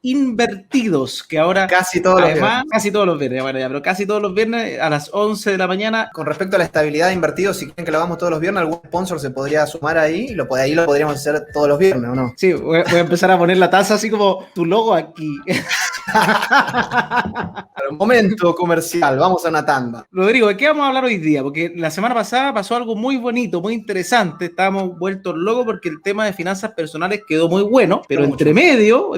invertidos, que ahora casi todos los viernes. casi todos los viernes, bueno, ya, pero casi todos los viernes a las 11 de la mañana. Con respecto a la estabilidad de invertidos, si quieren que lo hagamos todos los viernes, algún sponsor se podría sumar ahí y ahí lo podríamos hacer todos los viernes, ¿o no? Sí, voy a empezar a poner la taza así como tu logo aquí. Momento comercial, vamos a una tanda. Rodrigo, ¿de qué vamos a hablar hoy día? Porque la semana pasada pasó algo muy bonito, muy interesante. Estábamos vueltos locos porque el tema de finanzas personales quedó muy bueno, pero entre medio,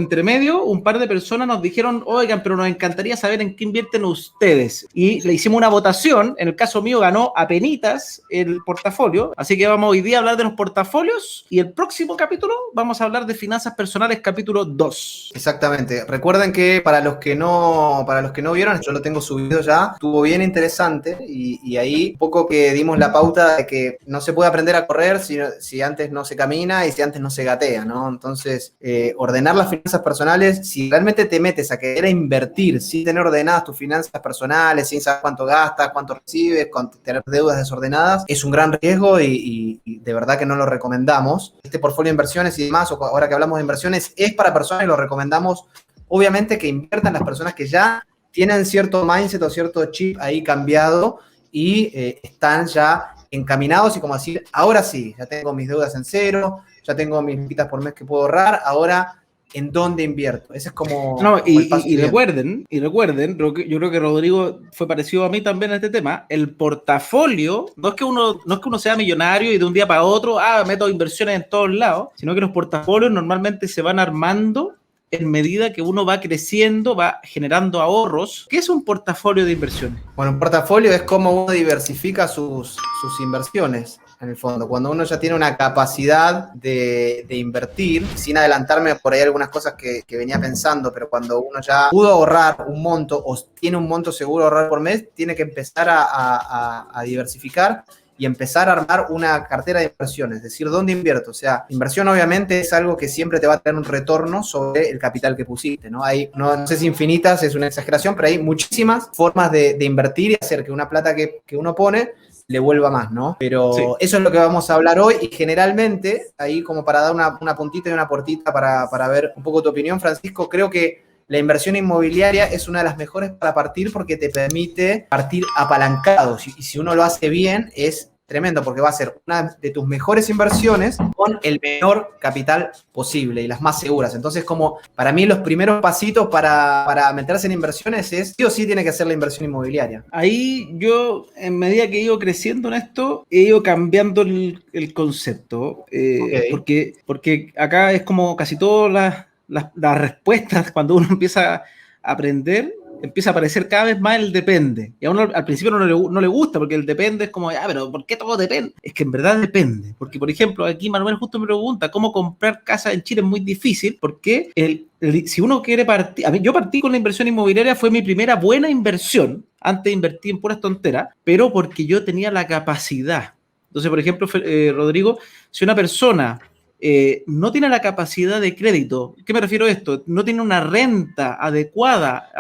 un par de personas nos dijeron, oigan, pero nos encantaría saber en qué invierten ustedes. Y le hicimos una votación. En el caso mío ganó apenitas el portafolio. Así que vamos hoy día a hablar de los portafolios y el próximo capítulo vamos a hablar de finanzas personales, capítulo 2. Exactamente. Recuerden que para los que no vieron, yo lo tengo subido ya, estuvo bien interesante y ahí un poco que dimos la pauta de que no se puede aprender a correr si antes no se camina y si antes no se gatea, ¿no? Entonces, ordenar las finanzas personales, si realmente te metes a querer invertir sin tener ordenadas tus finanzas personales, sin saber cuánto gastas, cuánto recibes, tener deudas desordenadas, es un gran riesgo y de verdad que no lo recomendamos. Este portfolio de inversiones y demás, o ahora que hablamos de inversiones, es para personas y lo recomendamos obviamente que inviertan las personas que ya tienen cierto mindset o cierto chip ahí cambiado y están ya encaminados y como decir, ahora sí, ya tengo mis deudas en cero, ya tengo mis luquitas por mes que puedo ahorrar, ahora ¿en dónde invierto? Ese es como... No, como el paso y recuerden, yo creo que Rodrigo fue parecido a mí también en este tema, el portafolio, no es que uno sea millonario y de un día para otro, meto inversiones en todos lados, sino que los portafolios normalmente se van armando en medida que uno va creciendo, va generando ahorros. ¿Qué es un portafolio de inversiones? Bueno, un portafolio es como uno diversifica sus inversiones, en el fondo. Cuando uno ya tiene una capacidad de invertir, sin adelantarme por ahí algunas cosas que venía pensando, pero cuando uno ya pudo ahorrar un monto o tiene un monto seguro a ahorrar por mes, tiene que empezar a diversificar y empezar a armar una cartera de inversiones, es decir, ¿dónde invierto? O sea, inversión obviamente es algo que siempre te va a tener un retorno sobre el capital que pusiste, ¿no? Hay, no sé si infinitas, es una exageración, pero hay muchísimas formas de invertir y hacer que una plata que uno pone le vuelva más, ¿no? Pero sí, eso es lo que vamos a hablar hoy y generalmente, ahí como para dar una puntita y una puertita para ver un poco tu opinión, Francisco, creo que la inversión inmobiliaria es una de las mejores para partir porque te permite partir apalancado y si uno lo hace bien es tremendo porque va a ser una de tus mejores inversiones con el menor capital posible y las más seguras. Entonces, como para mí los primeros pasitos para meterse en inversiones es sí o sí tiene que ser la inversión inmobiliaria. Ahí yo, en medida que he ido creciendo en esto, he ido cambiando el concepto, porque acá es como casi todas las respuestas cuando uno empieza a aprender, empieza a aparecer cada vez más el depende. Y a uno al principio no le gusta porque el depende es como, pero ¿por qué todo depende? Es que en verdad depende. Porque, por ejemplo, aquí Manuel justo me pregunta cómo comprar casa en Chile es muy difícil porque si uno quiere partir... yo partí con la inversión inmobiliaria, fue mi primera buena inversión. Antes invertí en puras tonteras, pero porque yo tenía la capacidad. Entonces, por ejemplo, Rodrigo, si una persona... no tiene la capacidad de crédito. ¿Qué me refiero a esto? No tiene una renta adecuada,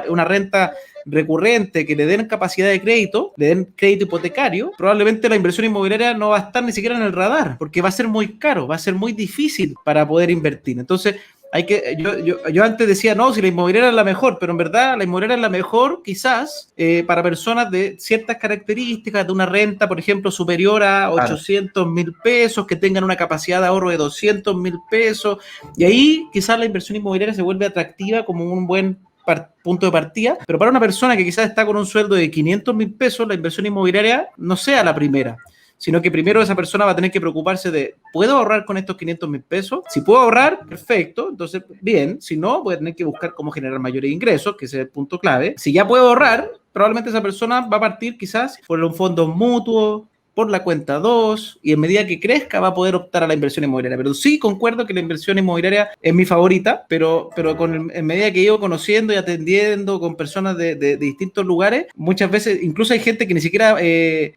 una renta recurrente que le den capacidad de crédito, le den crédito hipotecario, probablemente la inversión inmobiliaria no va a estar ni siquiera en el radar, porque va a ser muy caro, va a ser muy difícil para poder invertir. Entonces, yo antes decía, no, si la inmobiliaria es la mejor, pero en verdad la inmobiliaria es la mejor quizás para personas de ciertas características, de una renta, por ejemplo, superior a 800,000 pesos, que tengan una capacidad de ahorro de 200,000 pesos, y ahí quizás la inversión inmobiliaria se vuelve atractiva como un buen punto de partida, pero para una persona que quizás está con un sueldo de 500,000 pesos, la inversión inmobiliaria no sea la primera, sino que primero esa persona va a tener que preocuparse de, ¿puedo ahorrar con estos 500,000 pesos? Si puedo ahorrar, perfecto, entonces bien, si no, voy a tener que buscar cómo generar mayores ingresos, que ese es el punto clave. Si ya puedo ahorrar, probablemente esa persona va a partir quizás por un fondo mutuo, por la cuenta 2, y en medida que crezca va a poder optar a la inversión inmobiliaria. Pero sí concuerdo que la inversión inmobiliaria es mi favorita, pero en medida que he ido conociendo y atendiendo con personas de distintos lugares, muchas veces, incluso hay gente que ni siquiera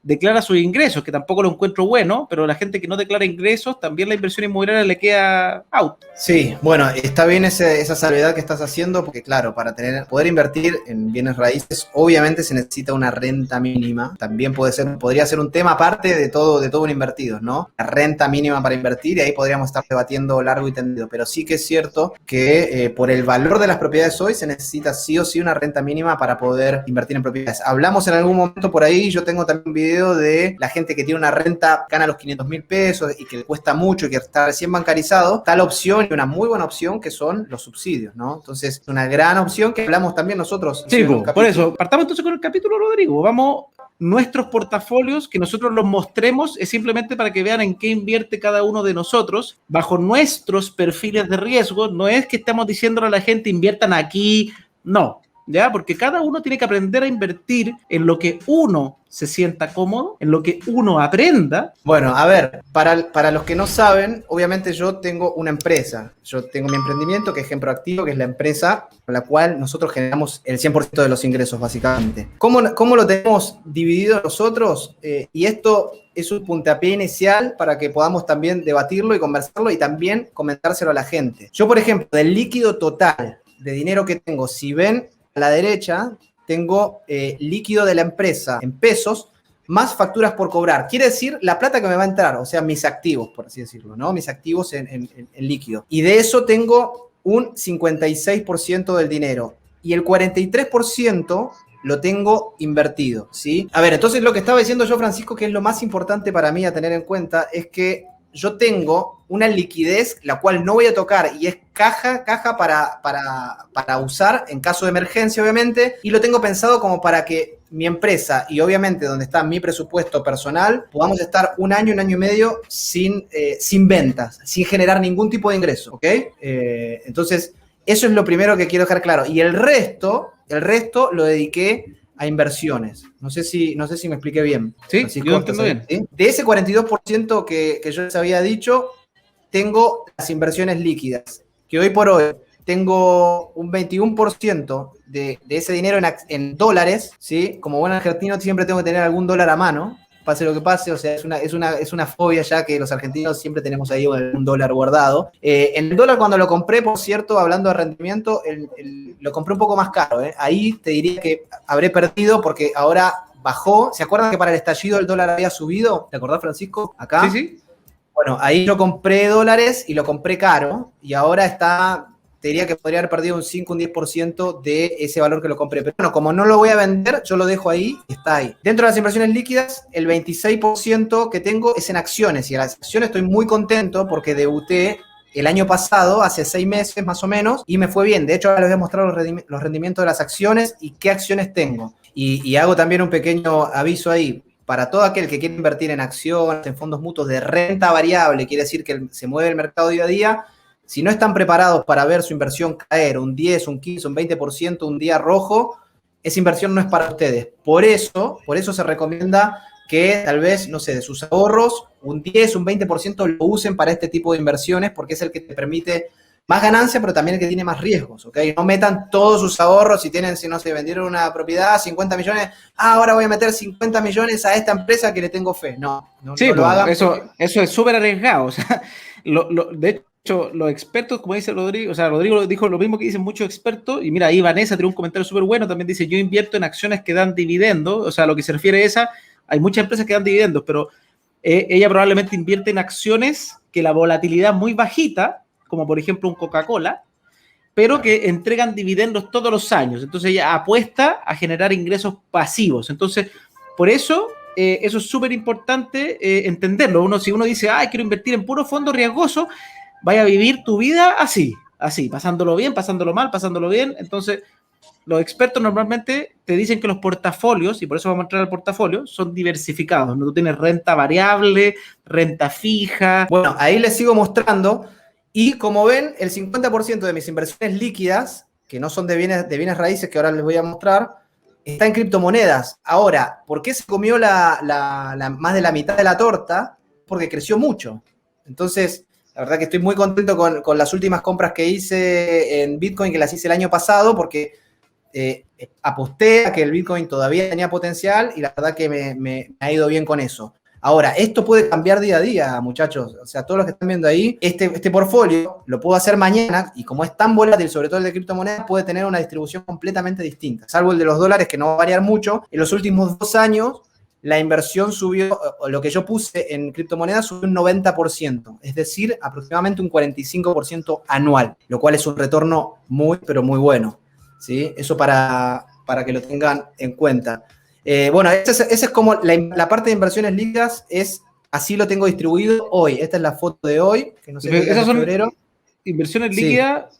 declara sus ingresos, que tampoco lo encuentro bueno, pero la gente que no declara ingresos, también la inversión inmobiliaria le queda out. Sí, bueno, está bien esa salvedad que estás haciendo, porque claro, para poder invertir en bienes raíces, obviamente se necesita una renta mínima. También podría ser un tema aparte parte de todo un invertido, ¿no? La renta mínima para invertir, y ahí podríamos estar debatiendo largo y tendido, pero sí que es cierto que por el valor de las propiedades hoy se necesita sí o sí una renta mínima para poder invertir en propiedades. Hablamos en algún momento por ahí, yo tengo también un video de la gente que tiene una renta, gana los 500.000 pesos y que le cuesta mucho y que está recién bancarizado. Está la opción, y una muy buena opción, que son los subsidios, ¿no? Entonces, una gran opción que hablamos también nosotros. Sí, por eso, partamos entonces con el capítulo, Rodrigo. Vamos, nuestros portafolios, que nosotros los mostremos, es simplemente para que vean en qué invierte cada uno de nosotros, bajo nuestros perfiles de riesgo. No es que estamos diciéndole a la gente, inviertan aquí, no. ¿Ya? Porque cada uno tiene que aprender a invertir en lo que uno se sienta cómodo, en lo que uno aprenda. Bueno, a ver, para los que no saben, obviamente yo tengo una empresa. Yo tengo mi emprendimiento, que es GenProactivo, que es la empresa con la cual nosotros generamos el 100% de los ingresos, básicamente. ¿Cómo lo tenemos dividido nosotros? Y esto es un puntapié inicial para que podamos también debatirlo y conversarlo y también comentárselo a la gente. Yo, por ejemplo, del líquido total de dinero que tengo, si ven a la derecha, tengo líquido de la empresa en pesos más facturas por cobrar. Quiere decir la plata que me va a entrar, o sea, mis activos, por así decirlo, ¿no? Mis activos en líquido. Y de eso tengo un 56% del dinero. Y el 43% lo tengo invertido, ¿sí? A ver, entonces lo que estaba diciendo yo, Francisco, que es lo más importante para mí a tener en cuenta, es que yo tengo una liquidez la cual no voy a tocar y es caja para usar en caso de emergencia, obviamente, y lo tengo pensado como para que mi empresa y obviamente donde está mi presupuesto personal podamos estar un año y medio sin ventas, sin generar ningún tipo de ingreso, ¿ok? Entonces, eso es lo primero que quiero dejar claro. Y el resto lo dediqué a inversiones. No sé si me expliqué bien. Sí, Francisco, yo entiendo bien. ¿Sí? De ese 42% que yo les había dicho, tengo las inversiones líquidas, que hoy por hoy tengo un 21% de ese dinero en dólares, ¿sí? Como buen argentino siempre tengo que tener algún dólar a mano, pase lo que pase, o sea, es una fobia ya que los argentinos siempre tenemos ahí un dólar guardado. En el dólar cuando lo compré, por cierto, hablando de rendimiento, lo compré un poco más caro, ¿eh? Ahí te diría que habré perdido porque ahora bajó. ¿Se acuerdan que para el estallido el dólar había subido? ¿Te acordás, Francisco? Acá. Sí, sí. Bueno, ahí yo compré dólares y lo compré caro y ahora está... Te diría que podría haber perdido un 5, un 10% de ese valor que lo compré. Pero bueno, como no lo voy a vender, yo lo dejo ahí y está ahí. Dentro de las inversiones líquidas, el 26% que tengo es en acciones. Y en las acciones estoy muy contento porque debuté el año pasado, hace 6 meses más o menos, y me fue bien. De hecho, ahora les voy a mostrar los rendimientos de las acciones y qué acciones tengo. Y hago también un pequeño aviso ahí. Para todo aquel que quiere invertir en acciones, en fondos mutuos de renta variable, quiere decir que se mueve el mercado día a día. Si no están preparados para ver su inversión caer un 10, un 15, un 20% un día rojo, esa inversión no es para ustedes. Por eso se recomienda que tal vez, no sé, de sus ahorros, un 10, un 20% lo usen para este tipo de inversiones porque es el que te permite más ganancia, pero también el que tiene más riesgos, ¿ok? No metan todos sus ahorros si tienen, si no sé, vendieron una propiedad, 50 millones, ahora voy a meter 50 millones a esta empresa que le tengo fe. No sí, no lo hagan. Eso es súper arriesgado, o sea, de hecho, los expertos, como dice Rodrigo, o sea, Rodrigo dijo lo mismo que dicen muchos expertos, y mira, ahí Vanessa tiene un comentario súper bueno, también dice, yo invierto en acciones que dan dividendos, o sea, lo que se refiere a esa, hay muchas empresas que dan dividendos, pero ella probablemente invierte en acciones que la volatilidad es muy bajita, como por ejemplo un Coca-Cola, pero que entregan dividendos todos los años, entonces ella apuesta a generar ingresos pasivos, entonces, por eso... eso es súper importante entenderlo. Si uno dice, quiero invertir en puro fondo riesgoso, vaya a vivir tu vida así, pasándolo bien, pasándolo mal, pasándolo bien. Entonces, los expertos normalmente te dicen que los portafolios, y por eso vamos a entrar al portafolio, son diversificados. ¿No? Tú tienes renta variable, renta fija. Bueno, ahí les sigo mostrando. Y como ven, el 50% de mis inversiones líquidas, que no son de bienes raíces, que ahora les voy a mostrar, está en criptomonedas. Ahora, ¿por qué se comió más de la mitad de la torta? Porque creció mucho. Entonces, la verdad que estoy muy contento con las últimas compras que hice en Bitcoin, que las hice el año pasado, porque aposté a que el Bitcoin todavía tenía potencial y la verdad que me ha ido bien con eso. Ahora, esto puede cambiar día a día, muchachos. O sea, todos los que están viendo ahí, este portfolio lo puedo hacer mañana y como es tan volátil, sobre todo el de criptomonedas, puede tener una distribución completamente distinta. Salvo el de los dólares, que no va a variar mucho. En los últimos 2 años, la inversión subió, o lo que yo puse en criptomonedas subió un 90%, es decir, aproximadamente un 45% anual, lo cual es un retorno muy, pero muy bueno, ¿sí? Eso para que lo tengan en cuenta. Bueno, esa es como la parte de inversiones líquidas, así lo tengo distribuido hoy. Esta es la foto de hoy, que no sé qué día es de febrero. Inversiones líquidas.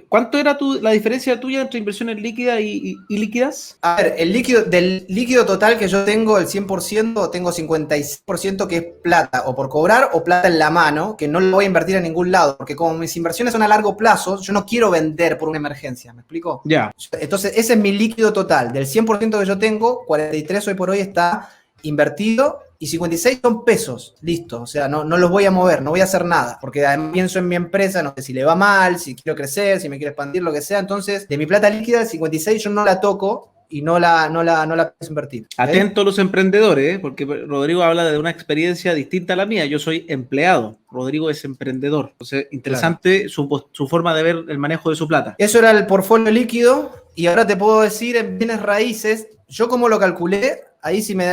¿Cuánto era la diferencia tuya entre inversiones líquidas y líquidas? A ver, del líquido total que yo tengo, el 100%, tengo 56% que es plata, o por cobrar, o plata en la mano, que no lo voy a invertir en ningún lado, porque como mis inversiones son a largo plazo, yo no quiero vender por una emergencia, ¿me explico? Ya. Entonces, ese es mi líquido total. Del 100% que yo tengo, 43 hoy por hoy está invertido, y 56 son pesos, listo, o sea, no los voy a mover, no voy a hacer nada, porque además pienso en mi empresa, no sé si le va mal, si quiero crecer, si me quiero expandir, lo que sea, entonces, de mi plata líquida, el 56 yo no la toco y no la pienso invertir. Atento a los emprendedores, porque Rodrigo habla de una experiencia distinta a la mía, yo soy empleado, Rodrigo es emprendedor, entonces, interesante claro. su forma de ver el manejo de su plata. Eso era el portfolio líquido, y ahora te puedo decir en bienes raíces, yo como lo calculé. Ahí si me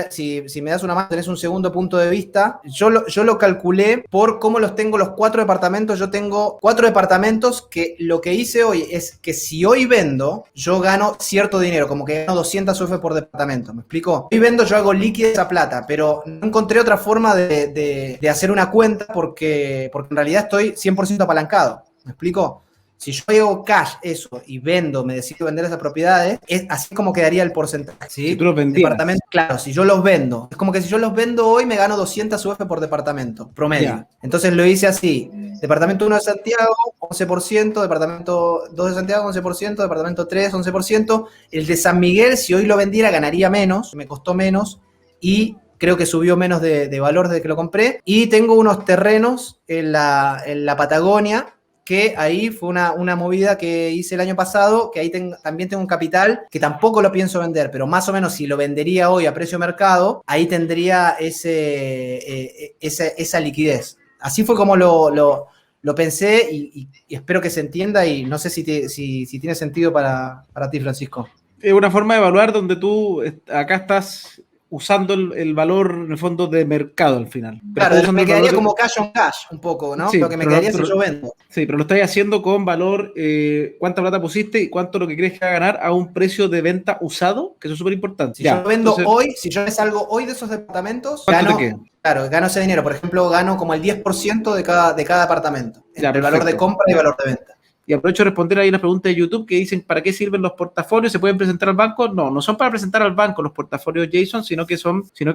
das una mano, tenés un segundo punto de vista. Yo lo calculé por cómo los tengo los 4 departamentos. Yo tengo 4 departamentos que lo que hice hoy es que si hoy vendo, yo gano cierto dinero, como que gano 200 UF por departamento. ¿Me explico? Hoy vendo, yo hago líquida esa plata, pero no encontré otra forma de hacer una cuenta porque en realidad estoy 100% apalancado. ¿Me explico? Si yo hago cash eso y me decido vender esas propiedades, es así como quedaría el porcentaje. ¿Sí? Si tú los vendías. Claro, si yo los vendo. Es como que si yo los vendo hoy me gano 200 UF por departamento, promedio. Yeah. Entonces lo hice así. Departamento 1 de Santiago, 11%. Departamento 2 de Santiago, 11%. Departamento 3, 11%. El de San Miguel, si hoy lo vendiera, ganaría menos. Me costó menos. Y creo que subió menos de valor desde que lo compré. Y tengo unos terrenos en la Patagonia, que ahí fue una movida que hice el año pasado, que ahí también tengo un capital que tampoco lo pienso vender, pero más o menos si lo vendería hoy a precio mercado, ahí tendría esa liquidez. Así fue como lo pensé y espero que se entienda, y no sé si tiene sentido para ti, Francisco. Es una forma de evaluar donde tú acá estás usando el valor, en el fondo, de mercado al final. Claro, me quedaría como cash on cash un poco, ¿no? Sí, lo que me quedaría si yo vendo. Sí, pero lo estás haciendo con valor, cuánta plata pusiste y cuánto lo que crees que va a ganar a un precio de venta usado, que eso es súper importante. Si yo vendo hoy, si yo me salgo hoy de esos departamentos, gano ese dinero. Por ejemplo, gano como el 10% de cada departamento. Entre el valor de compra y valor de venta. Y aprovecho de responder ahí una pregunta de YouTube que dicen, ¿para qué sirven los portafolios? ¿Se pueden presentar al banco? No son para presentar al banco los portafolios, Jason, sino que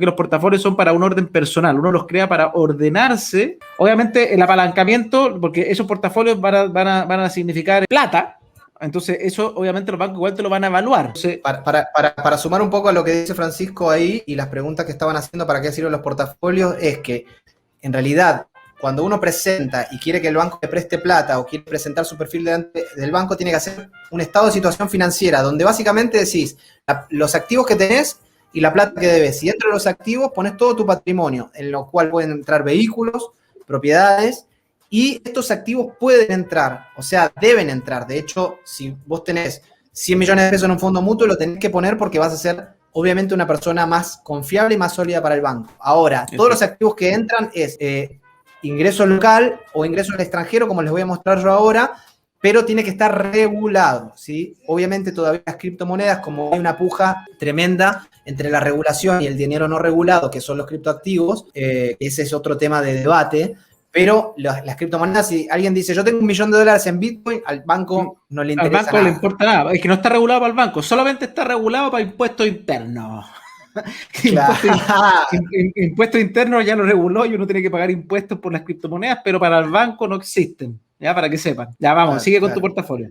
los portafolios son para un orden personal. Uno los crea para ordenarse. Obviamente el apalancamiento, porque esos portafolios van a significar plata. Entonces eso obviamente los bancos igual te lo van a evaluar. Entonces, para sumar un poco a lo que dice Francisco ahí y las preguntas que estaban haciendo para qué sirven los portafolios, es que en realidad cuando uno presenta y quiere que el banco le preste plata o quiere presentar su perfil delante del banco, tiene que hacer un estado de situación financiera, donde básicamente decís los activos que tenés y la plata que debes. Y dentro de los activos pones todo tu patrimonio, en lo cual pueden entrar vehículos, propiedades, y estos activos pueden entrar, o sea, deben entrar. De hecho, si vos tenés 100 millones de pesos en un fondo mutuo, lo tenés que poner porque vas a ser, obviamente, una persona más confiable y más sólida para el banco. Ahora, todos los activos que entran es ingreso local o ingreso al extranjero, como les voy a mostrar yo ahora, pero tiene que estar regulado, ¿sí? Obviamente todavía las criptomonedas, como hay una puja tremenda entre la regulación y el dinero no regulado, que son los criptoactivos, ese es otro tema de debate, pero las criptomonedas, si alguien dice, yo tengo $1 millón en Bitcoin, al banco no le interesa nada. Al banco no le importa nada, es que no está regulado para el banco, solamente está regulado para impuestos internos. Claro. Impuestos internos ya lo reguló y uno tiene que pagar impuestos por las criptomonedas, pero para el banco no existen, ya para que sepan. Ya vamos, sigue con tu portafolio.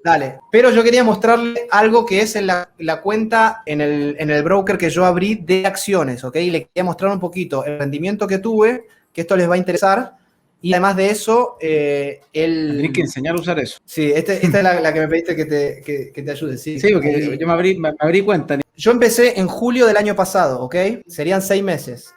Dale, pero yo quería mostrarle algo que es en la cuenta en el broker que yo abrí de acciones, ¿ok? Le quería mostrar un poquito el rendimiento que tuve, que esto les va a interesar. Y además de eso, Tienes que enseñar a usar eso. Sí, esta es la que me pediste que te ayude. Sí, porque yo me abrí cuenta. Yo empecé en julio del año pasado, ¿ok? Serían 6 meses.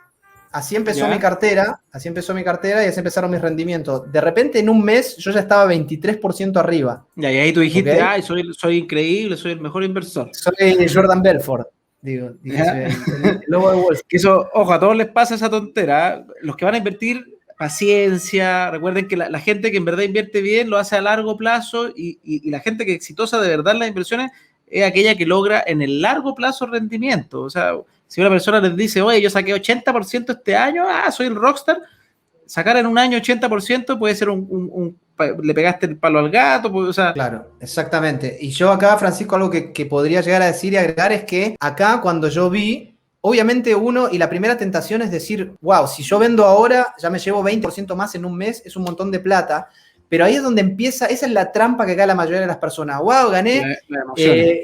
Así empezó mi cartera, y así empezaron mis rendimientos. De repente, en un mes, yo ya estaba 23% arriba. Y ahí tú dijiste, ¿okay? Soy increíble, soy el mejor inversor. Soy Jordan Belfort. digo el logo de Wall Street. Que eso, ojo, a todos les pasa esa tontera. Los que van a invertir, paciencia. Recuerden que la gente que en verdad invierte bien lo hace a largo plazo y la gente que es exitosa de verdad en las inversiones es aquella que logra en el largo plazo rendimiento. O sea, si una persona les dice, oye, yo saqué 80% este año, soy el rockstar, sacar en un año 80% puede ser le pegaste el palo al gato, pues, o sea. Claro, exactamente. Y yo acá, Francisco, algo que podría llegar a decir y agregar es que acá cuando yo vi, obviamente y la primera tentación es decir, wow, si yo vendo ahora, ya me llevo 20% más en un mes, es un montón de plata. Pero ahí es donde empieza, esa es la trampa que cae la mayoría de las personas. Wow, gané.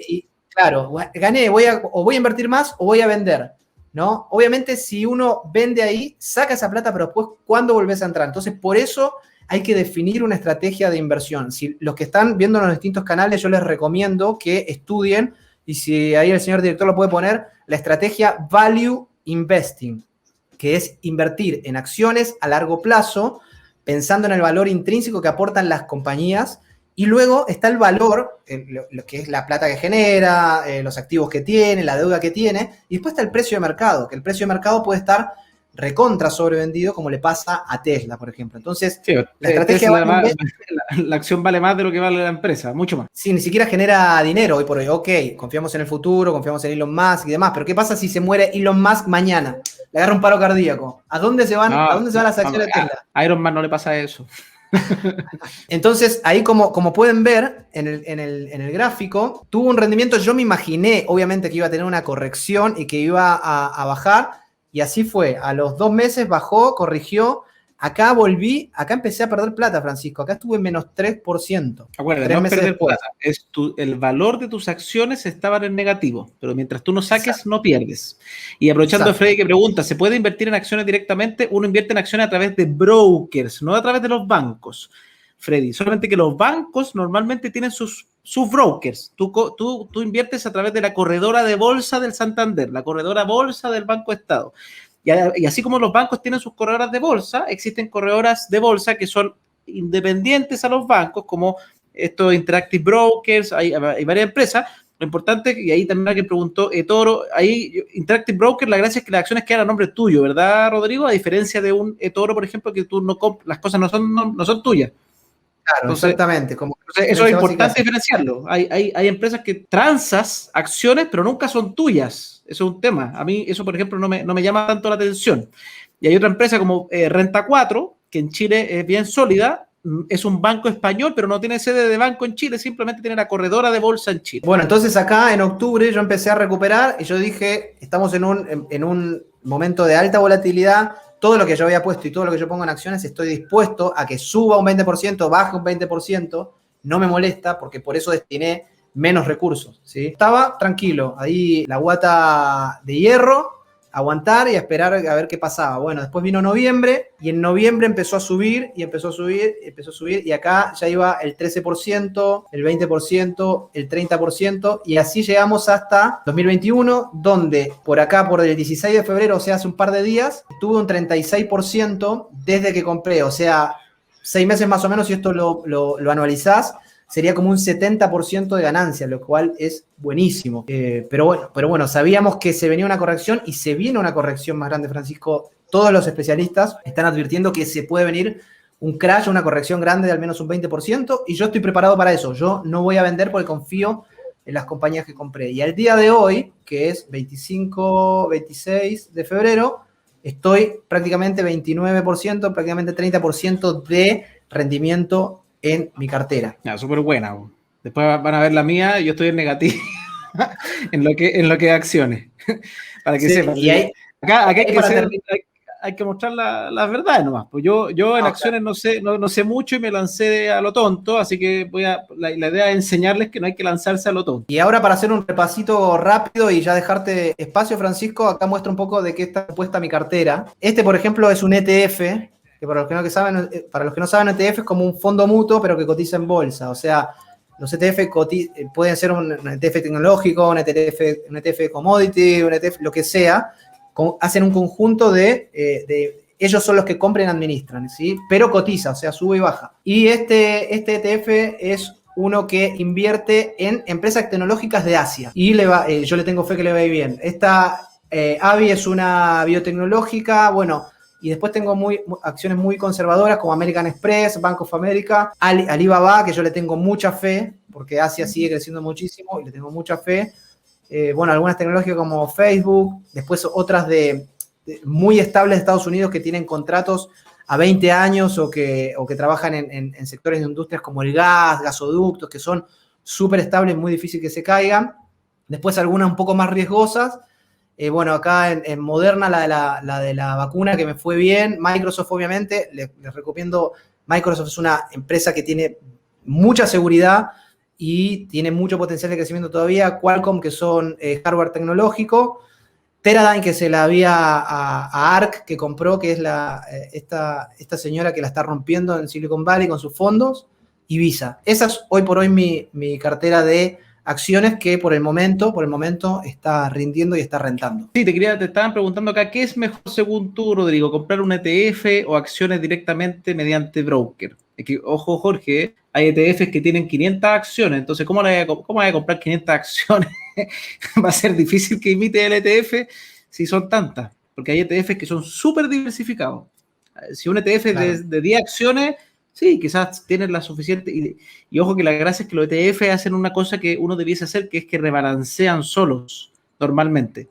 Y claro, gané, voy a invertir más o voy a vender, ¿no? Obviamente, si uno vende ahí, saca esa plata, pero después, ¿cuándo volvés a entrar? Entonces, por eso hay que definir una estrategia de inversión. Si los que están viendo en los distintos canales, yo les recomiendo que estudien, y si ahí el señor director lo puede poner, la estrategia Value Investing, que es invertir en acciones a largo plazo, pensando en el valor intrínseco que aportan las compañías, y luego está el valor, lo que es la plata que genera, los activos que tiene, la deuda que tiene, y después está el precio de mercado, que el precio de mercado puede estar recontra sobrevendido, como le pasa a Tesla, por ejemplo. Entonces, sí, la estrategia la acción vale más de lo que vale la empresa, mucho más. Sí, ni siquiera genera dinero hoy por hoy. Ok, confiamos en el futuro, confiamos en Elon Musk y demás, pero ¿qué pasa si se muere Elon Musk mañana? Le agarra un paro cardíaco. ¿A dónde se van las acciones de Tesla? A Iron Man no le pasa eso. Entonces, ahí como pueden ver en el gráfico, tuvo un rendimiento, yo me imaginé, obviamente, que iba a tener una corrección y que iba a bajar, y así fue. A los 2 meses bajó, corrigió. Acá volví, acá empecé a perder plata, Francisco. Acá estuve en menos 3%. Acuérdate, no perder plata. El valor de tus acciones estaban en negativo, pero mientras tú no saques, exacto, no pierdes. Y aprovechando a Freddy que pregunta, ¿se puede invertir en acciones directamente? Uno invierte en acciones a través de brokers, no a través de los bancos, Freddy. Solamente que los bancos normalmente tienen sus brokers. Tú inviertes a través de la corredora de bolsa del Santander, la corredora bolsa del Banco Estado. Y así como los bancos tienen sus corredoras de bolsa, existen corredoras de bolsa que son independientes a los bancos, como estos Interactive Brokers, hay varias empresas. Lo importante, y ahí también alguien preguntó, eToro, ahí Interactive Brokers, la gracia es que las acciones quedan a nombre tuyo, ¿verdad, Rodrigo? A diferencia de un eToro, por ejemplo, que tú no compras, las cosas no son tuyas. Claro, entonces, exactamente. Entonces eso es importante diferenciarlo. Hay empresas que transas acciones, pero nunca son tuyas. Eso es un tema. A mí eso, por ejemplo, no me llama tanto la atención. Y hay otra empresa como Renta 4, que en Chile es bien sólida. Es un banco español, pero no tiene sede de banco en Chile, simplemente tiene la corredora de bolsa en Chile. Bueno, entonces acá en octubre yo empecé a recuperar y yo dije, estamos en un momento de alta volatilidad. Todo lo que yo había puesto y todo lo que yo pongo en acciones, estoy dispuesto a que suba un 20%, baje un 20%, no me molesta porque por eso destiné menos recursos, ¿sí? Estaba tranquilo, ahí la guata de hierro, aguantar y esperar a ver qué pasaba. Bueno, después vino noviembre y en noviembre empezó a subir y acá ya iba el 13%, el 20%, el 30% y así llegamos hasta 2021, donde por acá, por el 16 de febrero, o sea, hace un par de días, tuve un 36% desde que compré, o sea, 6 meses más o menos, si esto lo anualizás, sería como un 70% de ganancia, lo cual es buenísimo. Pero bueno, sabíamos que se venía una corrección y se viene una corrección más grande, Francisco. Todos los especialistas están advirtiendo que se puede venir un crash, una corrección grande de al menos un 20%, y yo estoy preparado para eso. Yo no voy a vender porque confío en las compañías que compré. Y al día de hoy, que es 26 de febrero, estoy prácticamente 29%, prácticamente 30% de rendimiento en mi cartera. Súper buena. Después van a ver la mía, yo estoy en negativo en lo que es acciones. Para que sepan. Y acá hay que mostrar las verdades nomás. Pues yo en acciones no sé mucho y me lancé a lo tonto, así que la idea es enseñarles que no hay que lanzarse a lo tonto. Y ahora, para hacer un repasito rápido y ya dejarte espacio, Francisco, acá muestro un poco de qué está puesta mi cartera. Este, por ejemplo, es un ETF, que para los que no saben, ETF es como un fondo mutuo, pero que cotiza en bolsa. O sea, los ETF pueden ser un ETF tecnológico, un ETF commodity, un ETF, lo que sea. Hacen un conjunto de ellos son los que compran y administran, ¿sí? Pero cotiza, o sea, sube y baja. Y este ETF es uno que invierte en empresas tecnológicas de Asia. Y yo le tengo fe que le va a ir bien. Esta AVI es una biotecnológica, bueno, y después tengo acciones muy conservadoras como American Express, Bank of America, Alibaba, que yo le tengo mucha fe, porque Asia sigue creciendo muchísimo y le tengo mucha fe. Bueno, algunas tecnológicas como Facebook, después otras muy estables de Estados Unidos que tienen contratos a 20 años o que trabajan en sectores de industrias como el gas, gasoductos, que son súper estables, muy difícil que se caigan. Después algunas un poco más riesgosas. Bueno, acá en Moderna, la de la vacuna que me fue bien. Microsoft, obviamente, les recomiendo. Microsoft es una empresa que tiene mucha seguridad y tiene mucho potencial de crecimiento todavía. Qualcomm, que son hardware tecnológico. Teradyne, que se la había a ARC, que compró, que es esta señora que la está rompiendo en Silicon Valley con sus fondos. Y Visa. Esa es hoy por hoy mi cartera de acciones que por el momento está rindiendo y está rentando. Sí, te estaban preguntando acá, ¿qué es mejor según tú, Rodrigo? ¿Comprar un ETF o acciones directamente mediante broker? Es que, ojo, Jorge, hay ETFs que tienen 500 acciones, entonces, ¿cómo voy a comprar 500 acciones? Va a ser difícil que imite el ETF si son tantas, porque hay ETFs que son súper diversificados. Si un ETF claro, de 10 acciones... Sí, quizás tienen la suficiente. Y ojo que la gracia es que los ETF hacen una cosa que uno debiese hacer, que es que rebalancean solos, normalmente.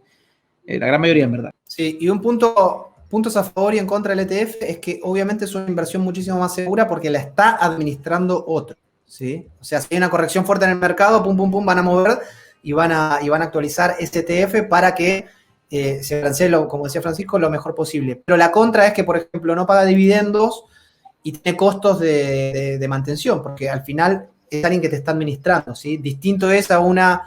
La gran mayoría, en verdad. Sí, y puntos a favor y en contra del ETF es que obviamente es una inversión muchísimo más segura porque la está administrando otro, ¿sí? O sea, si hay una corrección fuerte en el mercado, pum, pum, pum, van a mover y van a actualizar ese ETF para que se balancee, como decía Francisco, lo mejor posible. Pero la contra es que, por ejemplo, no paga dividendos y tiene costos de mantención, porque al final es alguien que te está administrando, ¿sí? Distinto es a una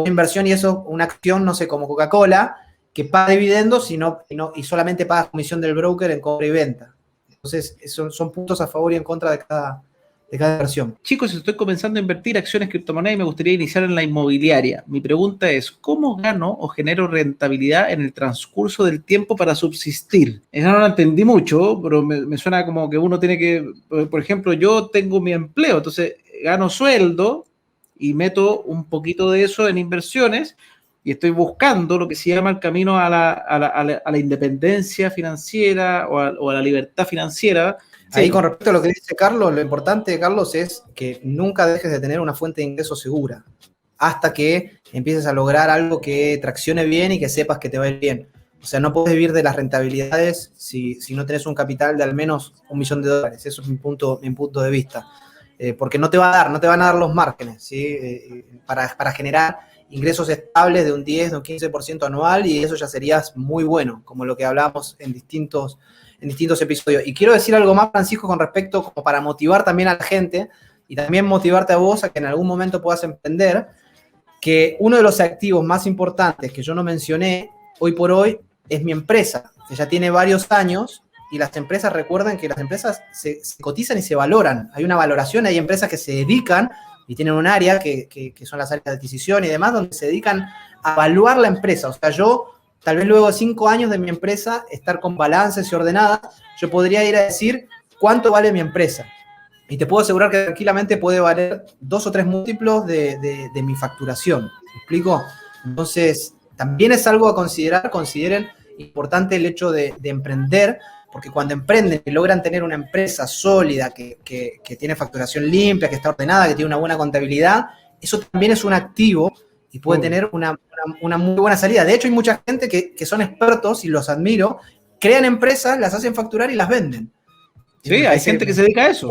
inversión y eso, una acción, no sé, como Coca-Cola, que paga dividendos y solamente paga comisión del broker en compra y venta. Entonces, son puntos a favor y en contra de cada inversión. Chicos, estoy comenzando a invertir acciones criptomonedas y me gustaría iniciar en la inmobiliaria. Mi pregunta es, ¿cómo gano o genero rentabilidad en el transcurso del tiempo para subsistir? Eso no lo entendí mucho, pero me suena como que uno tiene que, por ejemplo, yo tengo mi empleo, entonces gano sueldo y meto un poquito de eso en inversiones y estoy buscando lo que se llama el camino a la independencia financiera o a la libertad financiera. Sí. Ahí con respecto a lo que dice Carlos, lo importante, Carlos, es que nunca dejes de tener una fuente de ingreso segura hasta que empieces a lograr algo que traccione bien y que sepas que te va a ir bien. O sea, no puedes vivir de las rentabilidades si no tenés un capital de al menos $1.000.000. Eso es mi punto de vista. Porque no te van a dar los márgenes, ¿sí? Para generar ingresos estables de un 10, de un 15% anual, y eso ya serías muy bueno, como lo que hablábamos en distintos episodios. Y quiero decir algo más, Francisco, con respecto, como para motivar también a la gente y también motivarte a vos a que en algún momento puedas emprender, que uno de los activos más importantes que yo no mencioné hoy por hoy es mi empresa, que ya tiene varios años, y las empresas, recuerden que las empresas se cotizan y se valoran. Hay una valoración, hay empresas que se dedican y tienen un área que son las áreas de adquisición y demás, donde se dedican a evaluar la empresa. O sea, yo, tal vez luego de 5 años de mi empresa, estar con balances y ordenadas, yo podría ir a decir cuánto vale mi empresa. Y te puedo asegurar que tranquilamente puede valer 2 o 3 múltiplos de mi facturación. ¿Me explico? Entonces, también es algo a considerar. Consideren importante el hecho de emprender, porque cuando emprenden y logran tener una empresa sólida, que tiene facturación limpia, que está ordenada, que tiene una buena contabilidad, eso también es un activo y puede tener una muy buena salida. De hecho, hay mucha gente que son expertos, y los admiro, crean empresas, las hacen facturar y las venden. Sí, hay gente que se dedica a eso.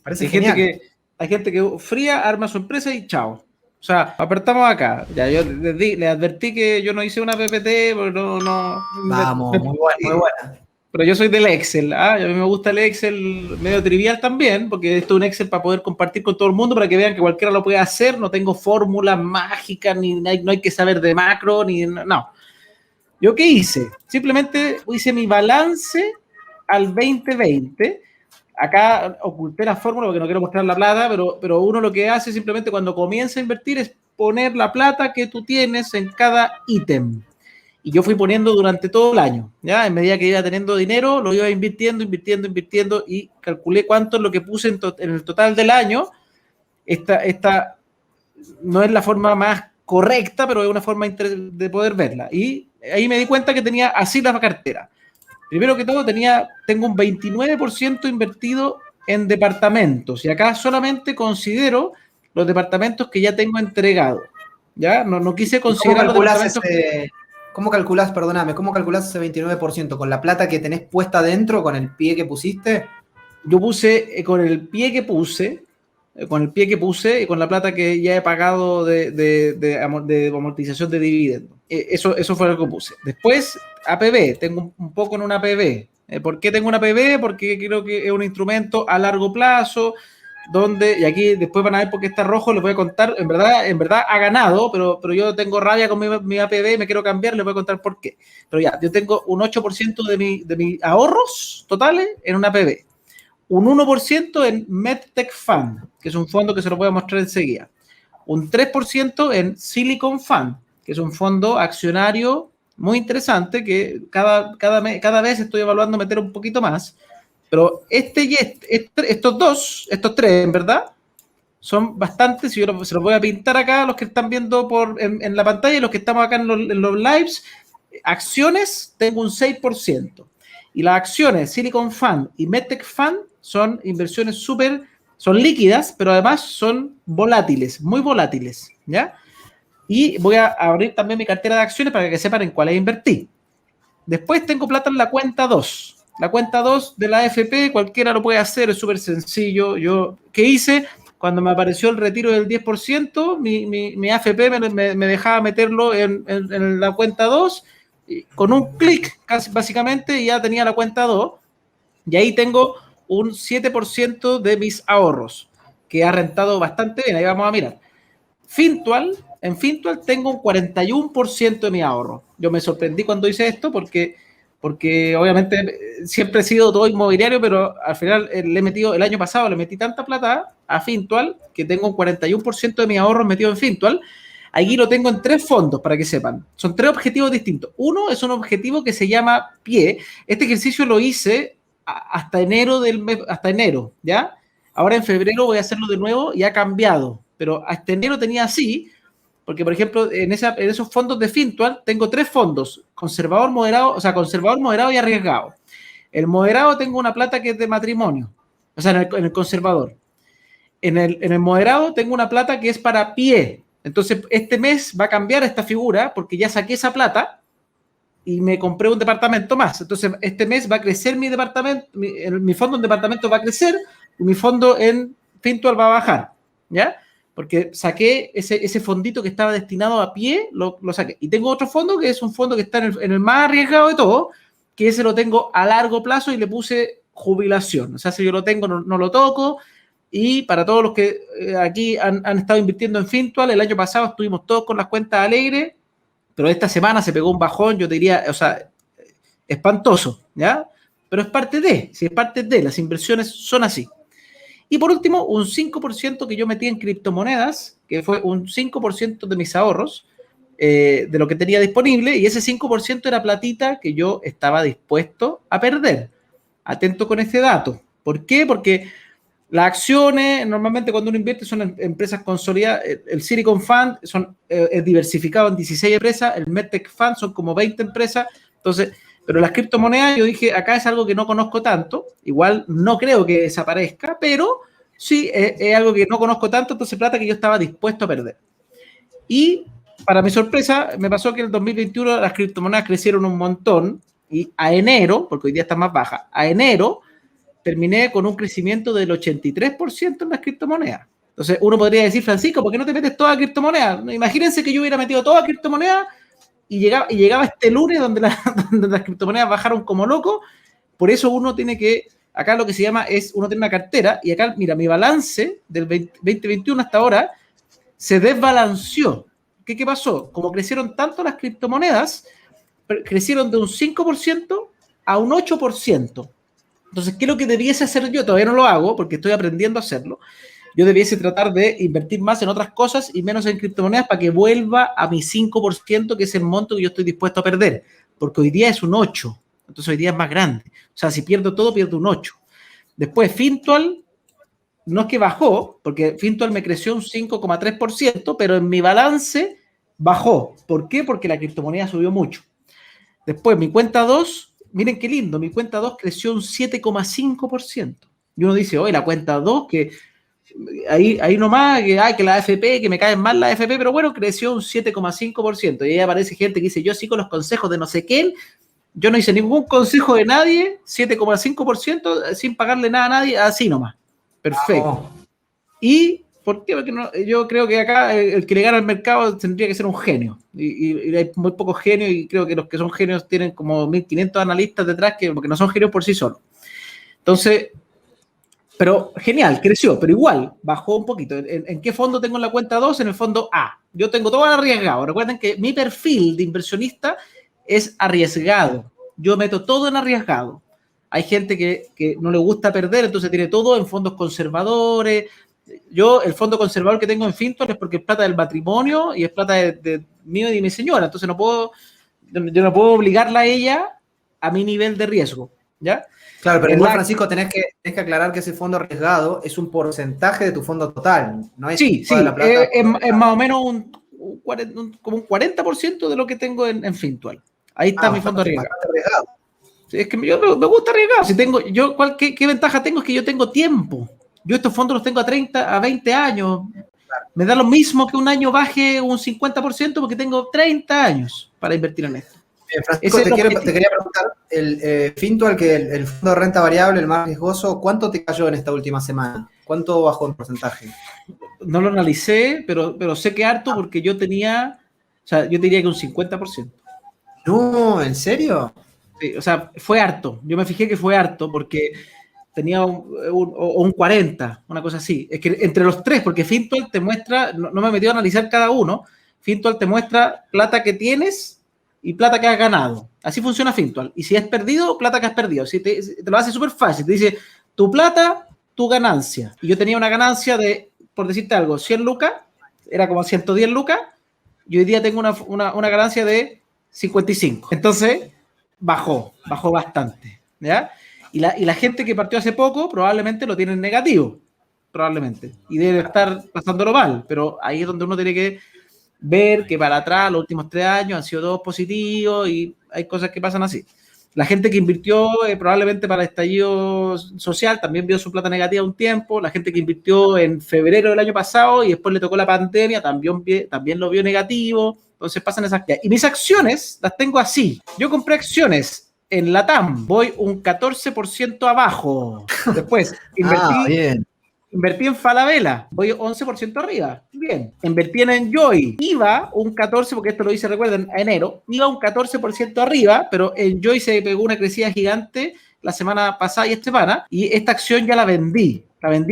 Parece genial. Hay gente que fría, arma su empresa y chao. O sea, apartamos acá. Ya, yo le advertí que yo no hice una PPT, porque no. Vamos, muy buena. Pero yo soy del Excel, a mí me gusta el Excel medio trivial también, porque esto es un Excel para poder compartir con todo el mundo, para que vean que cualquiera lo puede hacer, no tengo fórmulas mágicas, no hay que saber de macro, no. ¿Yo qué hice? Simplemente hice mi balance al 2020, acá oculté la fórmula porque no quiero mostrar la plata, pero uno lo que hace simplemente cuando comienza a invertir es poner la plata que tú tienes en cada ítem. Y yo fui poniendo durante todo el año, ¿ya? En medida que iba teniendo dinero, lo iba invirtiendo y calculé cuánto es lo que puse en el total del año. esta no es la forma más correcta, pero es una forma de poder verla. Y ahí me di cuenta que tenía así la cartera. Primero que todo, tengo un 29% invertido en departamentos. Y acá solamente considero los departamentos que ya tengo entregados. ¿Ya? No quise considerar los departamentos. ¿Cómo calculás, perdóname, cómo calculás ese 29%? ¿Con la plata que tenés puesta dentro, con el pie que pusiste? Yo puse con el pie que puse y con la plata que ya he pagado de amortización de dividendos. Eso fue lo que puse. Después, APB, tengo un poco en una APB. ¿Por qué tengo una APB? Porque creo que es un instrumento a largo plazo, donde, y aquí después van a ver por qué está rojo, les voy a contar, en verdad ha ganado, pero yo tengo rabia con mi APB, me quiero cambiar, les voy a contar por qué. Pero ya, yo tengo un 8% de mis ahorros totales en una APB. Un 1% en MedTech Fund, que es un fondo que se lo voy a mostrar enseguida. Un 3% en Silicon Fund, que es un fondo accionario muy interesante que cada vez estoy evaluando meter un poquito más. Pero estos tres, en verdad, son bastantes. Si yo se los voy a pintar acá, los que están viendo en la pantalla y los que estamos acá en los lives. Acciones, tengo un 6%. Y las acciones Silicon Fund y MedTech Fund son inversiones son líquidas, pero además son volátiles, muy volátiles, ¿ya? Y voy a abrir también mi cartera de acciones para que sepan en cuáles invertí. Después tengo plata en la cuenta 2. La cuenta 2 de la AFP, cualquiera lo puede hacer, es súper sencillo. ¿Qué hice? Cuando me apareció el retiro del 10%, mi AFP me dejaba meterlo en la cuenta 2, con un clic, casi básicamente, ya tenía la cuenta 2, y ahí tengo un 7% de mis ahorros, que ha rentado bastante bien. Ahí vamos a mirar. En Fintual tengo un 41% de mi ahorro. Yo me sorprendí cuando hice esto porque obviamente siempre he sido todo inmobiliario, pero al final el año pasado le metí tanta plata a Fintual que tengo un 41% de mis ahorros metido en Fintual. Aquí lo tengo en 3 fondos, para que sepan. Son 3 objetivos distintos. Uno es un objetivo que se llama pie. Este ejercicio lo hice hasta enero ¿ya? Ahora en febrero voy a hacerlo de nuevo y ha cambiado. Pero hasta enero tenía así, porque por ejemplo, en esos fondos de Fintual tengo 3 fondos. Conservador, moderado y arriesgado. El moderado tengo una plata que es de matrimonio. O sea, en el conservador. En el moderado tengo una plata que es para pie. Entonces, este mes va a cambiar esta figura porque ya saqué esa plata y me compré un departamento más. Entonces, este mes va a crecer mi departamento, mi fondo en departamento va a crecer y mi fondo en Fintual va a bajar, ¿ya? Porque saqué ese fondito que estaba destinado a pie, lo saqué. Y tengo otro fondo que es un fondo que está en el más arriesgado de todo, que ese lo tengo a largo plazo y le puse jubilación. O sea, si yo lo tengo, no lo toco. Y para todos los que aquí han estado invirtiendo en Fintual, el año pasado estuvimos todos con las cuentas alegres, pero esta semana se pegó un bajón, yo diría, o sea, espantoso, ¿ya? Pero es parte de, las inversiones son así. Y por último, un 5% que yo metí en criptomonedas, que fue un 5% de mis ahorros, de lo que tenía disponible, y ese 5% era platita que yo estaba dispuesto a perder. Atento con este dato. ¿Por qué? Porque las acciones, normalmente cuando uno invierte son empresas consolidadas. El Silicon Fund es diversificado en 16 empresas, el MedTech Fund son como 20 empresas. Entonces, pero las criptomonedas, yo dije, acá es algo que no conozco tanto, igual no creo que desaparezca, pero sí es algo que no conozco tanto, entonces plata que yo estaba dispuesto a perder. Y para mi sorpresa, me pasó que en el 2021 las criptomonedas crecieron un montón, y a enero, porque hoy día está más baja, a enero terminé con un crecimiento del 83% en las criptomonedas. Entonces, uno podría decir, Francisco, ¿por qué no te metes todas las criptomonedas? Imagínense que yo hubiera metido todas las criptomonedas y llegaba este lunes donde las criptomonedas bajaron como loco. Por eso uno tiene que, acá lo que se llama es, uno tiene una cartera y acá, mira, mi balance del 2021 hasta ahora se desbalanceó. ¿Qué pasó? Como crecieron tanto las criptomonedas, crecieron de un 5% a un 8%. Entonces, ¿qué es lo que debiese hacer yo? Todavía no lo hago porque estoy aprendiendo a hacerlo. Yo debiese tratar de invertir más en otras cosas y menos en criptomonedas para que vuelva a mi 5%, que es el monto que yo estoy dispuesto a perder. Porque hoy día es un 8%. Entonces, hoy día es más grande. O sea, si pierdo todo, pierdo un 8%. Después, Fintual, no es que bajó, porque Fintual me creció un 5,3%, pero en mi balance bajó. ¿Por qué? Porque la criptomoneda subió mucho. Después, mi cuenta 2, miren qué lindo, mi cuenta 2 creció un 7,5%. Y uno dice, oye, la cuenta 2, que ahí nomás, que la AFP, que me caen mal la AFP, pero bueno, creció un 7,5%. Y ahí aparece gente que dice, yo sigo los consejos de no sé quién. Yo no hice ningún consejo de nadie, 7,5% sin pagarle nada a nadie, así nomás. Perfecto. ¿Y por qué? Porque no, yo creo que acá el que le gana al mercado tendría que ser un genio. Y hay muy pocos genios y creo que los que son genios tienen como 1.500 analistas detrás porque no son genios por sí solos. Entonces, pero genial, creció, pero igual bajó un poquito. ¿En qué fondo tengo en la cuenta 2? En el fondo A. Yo tengo todo arriesgado. Recuerden que mi perfil de inversionista es arriesgado. Yo meto todo en arriesgado. Hay gente que no le gusta perder, entonces tiene todo en fondos conservadores. Yo, el fondo conservador que tengo en Fintual es porque es plata del matrimonio y es plata de mío y de mi señora. Entonces yo no puedo obligarla a ella a mi nivel de riesgo, ¿ya? Claro, pero igual, Francisco, tenés que aclarar que ese fondo arriesgado es un porcentaje de tu fondo total, no es sí, toda la plata. es más o menos como un 40% de lo que tengo en Fintual. Ahí está mi fondo arriesgado. Sí, es que me gusta arriesgar. Si tengo, ¿qué ventaja tengo? Es que yo tengo tiempo. Yo estos fondos los tengo a 20 años. Me da lo mismo que un año baje un 50% porque tengo 30 años para invertir en esto. Francisco, te quería preguntar, el Fintual, que el fondo de renta variable, el más riesgoso, ¿cuánto te cayó en esta última semana? ¿Cuánto bajó en porcentaje? No lo analicé, pero sé que harto porque yo diría que un 50%. No, ¿en serio? Sí, o sea, fue harto. Yo me fijé que fue harto porque tenía un 40, una cosa así. Es que entre los tres, porque Fintual te muestra, no me he metido a analizar cada uno, Fintual te muestra plata que tienes y plata que has ganado. Así funciona Fintual. Y si has perdido, plata que has perdido. Si te lo hace súper fácil. Te dice, tu plata, tu ganancia. Y yo tenía una ganancia de, por decirte algo, 100 lucas, era como 110 lucas, y hoy día tengo una ganancia de 55. Entonces, bajó bastante, ¿ya? Y la gente que partió hace poco probablemente lo tiene en negativo, probablemente, y debe estar pasándolo mal, pero ahí es donde uno tiene que ver que para atrás los últimos 3 años han sido todos positivos y hay cosas que pasan así. La gente que invirtió probablemente para el estallido social también vio su plata negativa un tiempo. La gente que invirtió en febrero del año pasado y después le tocó la pandemia también lo vio negativo. Entonces pasan esas cosas. Y mis acciones las tengo así. Yo compré acciones en Latam, voy un 14% abajo. Después invertí en Falabella, voy 11% arriba. Bien. Invertí en Enjoy, iba un 14%, porque esto lo hice, recuerden, a enero, iba un 14% arriba, pero Enjoy se pegó una crecida gigante la semana pasada y esta semana, y esta acción ya la vendí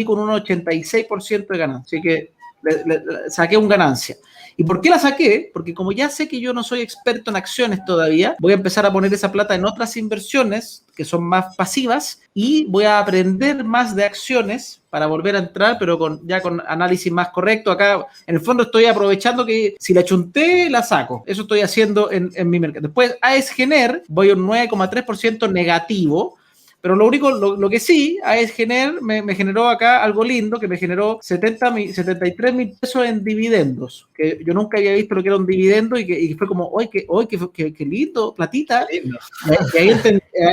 con un 86% de ganancia, así que le saqué un ganancia. ¿Y por qué la saqué? Porque como ya sé que yo no soy experto en acciones todavía, voy a empezar a poner esa plata en otras inversiones que son más pasivas y voy a aprender más de acciones para volver a entrar, pero con análisis más correcto. Acá, en el fondo, estoy aprovechando que si la chunté, la saco. Eso estoy haciendo en mi mercado. Después, AES-Gener, voy a un 9,3% negativo. Pero lo que sí, AES-Gener me generó acá algo lindo, que me generó 73 mil pesos en dividendos, que yo nunca había visto lo que era un dividendo y fue como, ¡ay, qué lindo, platita! Lindo.